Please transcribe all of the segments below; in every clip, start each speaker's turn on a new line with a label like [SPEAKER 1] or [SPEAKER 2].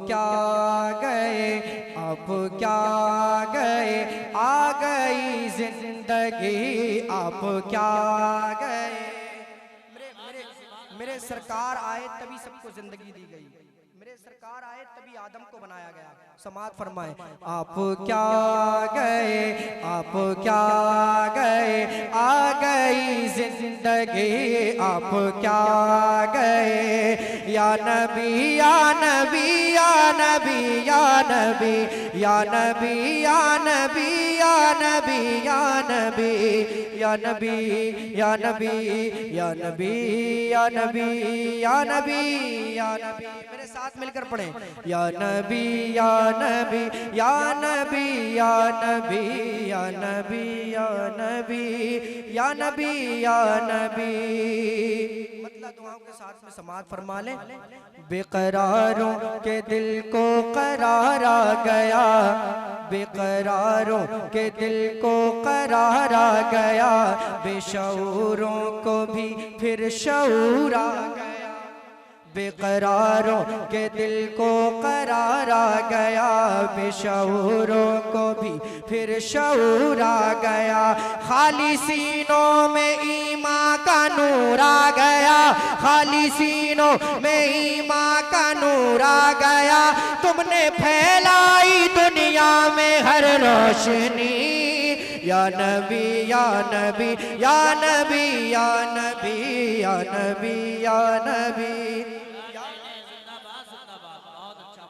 [SPEAKER 1] क्या गए, अब क्या गए, आ गई जिंदगी, अब क्या गए। मेरे मेरे मेरे सरकार आए तभी सबको जिंदगी दी गई, मेरे सरकार आए तभी आदम को बनाया गया। समात फरमाए, आप क्या गए, आप क्या गए, आ गई जिंदगी, आप क्या गए। या नबी या नबी या नबी या नबी या नबी या नबी या नबी या नबी या नबी या नबी या नबी या नबी या नबी या नबी। मेरे साथ मिलकर पढ़ें, या नबी या नबी या नबी या नबी या नबी या नबी या नबी या नबी। मतलब दुआओं के साथ में समात फरमा ले। बेकरारों के दिल को करार आ गया, बेकरारों के दिल को करार आ गया, बेशऊरों को भी फिर शऊर आ गया। बेकरारों के दिल को करार आ गया, बेशऊरों को भी फिर शऊर आ गया। खाली सीनों में ईमान का नूर आ गया, खाली सीनों में ईमान का नूर आ गया। तुमने फैलाई दुनिया में हर रोशनी, या नबी या नबी या नबी या नबी या नबी या नबी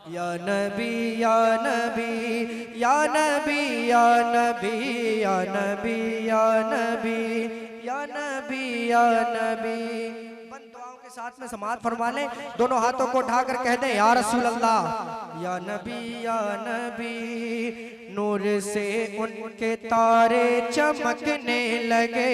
[SPEAKER 1] या नबी या नबी या नबी या नबी या नबी या नबी या नबी या नबी। बंद दुआओं के साथ में समात फरमा लें, दोनों हाथों को उठाकर कह दें, या रसूल अल्लाह या नबी या नबी। नूर से उनके तारे चमकने लगे,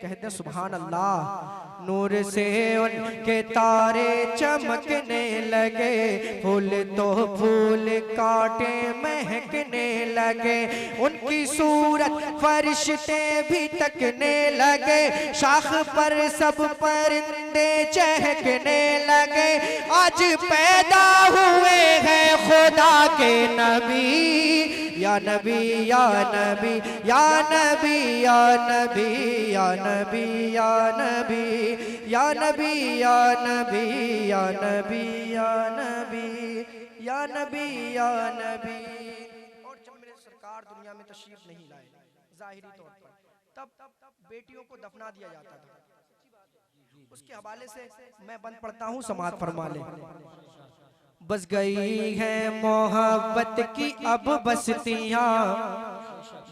[SPEAKER 1] कह दे सुभान अल्लाह। नूर से उनके तारे चमकने लगे, फूल तो फूल कांटे महकने लगे। उनकी सूरत फरिश्ते भी तकने लगे, शाख पर सब परिंदे चहकने लगे। आज पैदा हुए हैं खुदा के नबी, या नबी या नबी या नबी या नबी या नबी या नबी या नबी या नबी या नबी या नबी या नबी या नबी। और जब मेरे सरकार दुनिया में तशरीफ नहीं लाए जाहिरी तौर पर, तब बेटियों को दफना दिया जाता था। उसके हवाले से मैं बंद पढ़ता हूँ, समात फरमा ले। बस गई है मोहब्बत की अब बस्तियाँ,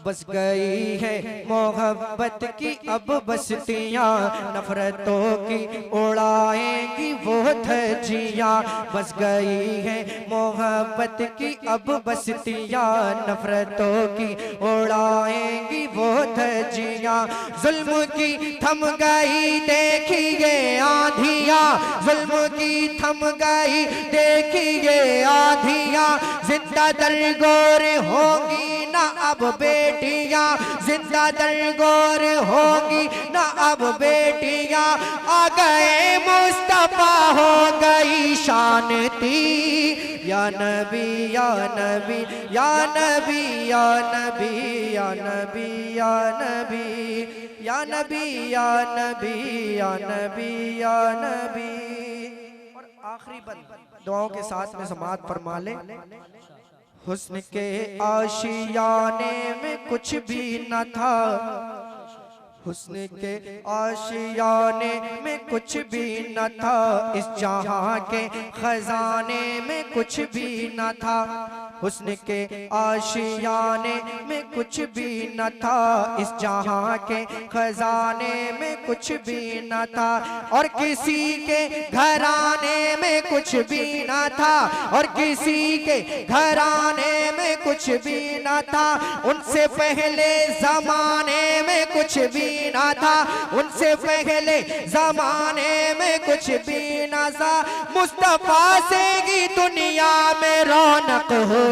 [SPEAKER 1] बस गई है मोहब्बत की अब बस्तियाँ, नफरतों की उड़ाएंगी वो धज्जियाँ। बस गई है मोहब्बत की अब बस्तियाँ, नफरतों की उड़ाएंगी वो धज्जियाँ। जुल्म की थम गई देखिए आंधियाँ, जुल्म की थम गई देखिए आंधियाँ। जिंदा दरगोर होगी ना अब बेटियां, जिंदा दरगोर होगी ना अब बेटियां। आ गए मुस्तफा हो गई शानती, या नबी या नबी या नबी या नबी या नबी या नबी या नबी या नबी या नबी या नबी। और आखिरी बंद दुआओं के साथ में समात फरमा ले। हुस्न के आशियाने में कुछ भी न था, हुस्न के आशियाने में कुछ भी न था, इस जहां के खजाने में कुछ भी न था। हुस्न के आशियाने में कुछ भी न था, इस जहां के खजाने में कुछ भी न था। और किसी के घराने में कुछ भी न था, और किसी के घराने में कुछ भी न था। उनसे पहले जमाने में कुछ भी न था, उनसे पहले जमाने में कुछ भी न था। मुस्तफा से ही दुनिया में रौनक हुई,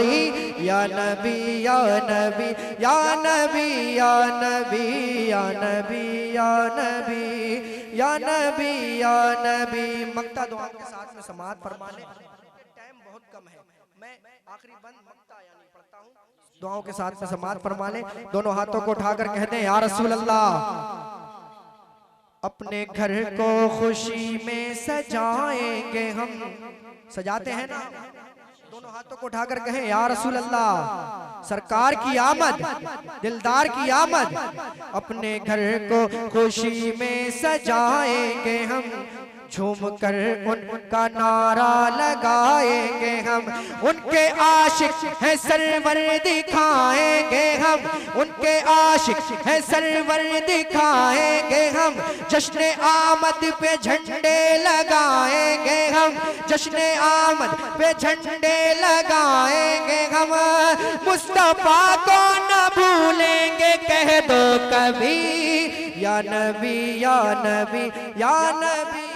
[SPEAKER 1] या नबी या नबी या नबी या नबी या नबी या नबी या नबी या नबी। मक्ता दुआ के साथ में समात फरमा ले, टाइम बहुत कम है। आखिरी बंद मक्ता यानी पढ़ता हूँ, दुआओं के साथ में समात फरमा ले। दोनों हाथों को उठाकर कहते हैं या रसूल अल्लाह, अपने घर को खुशी में सजाएंगे हम। सजाते हैं ना, दोनों हाथों को उठाकर कहें या रसूल अल्लाह, सरकार की आमद, दिलदार की आमद, अपने घर को खुशी में सजाएंगे हम। झूम कर उनका नारा लगाएंगे हम, उनके आशिक हैं सरवर दिखाएंगे हम, उनके आशिक हैं सरवर दिखाएंगे हम। जश्न आमद पे झंडे लगाएंगे हम, जश्न आमद पे झंडे लगाएंगे हम। मुस्तफा को न भूलेंगे कह दो कभी, या नबी या नबी या नबी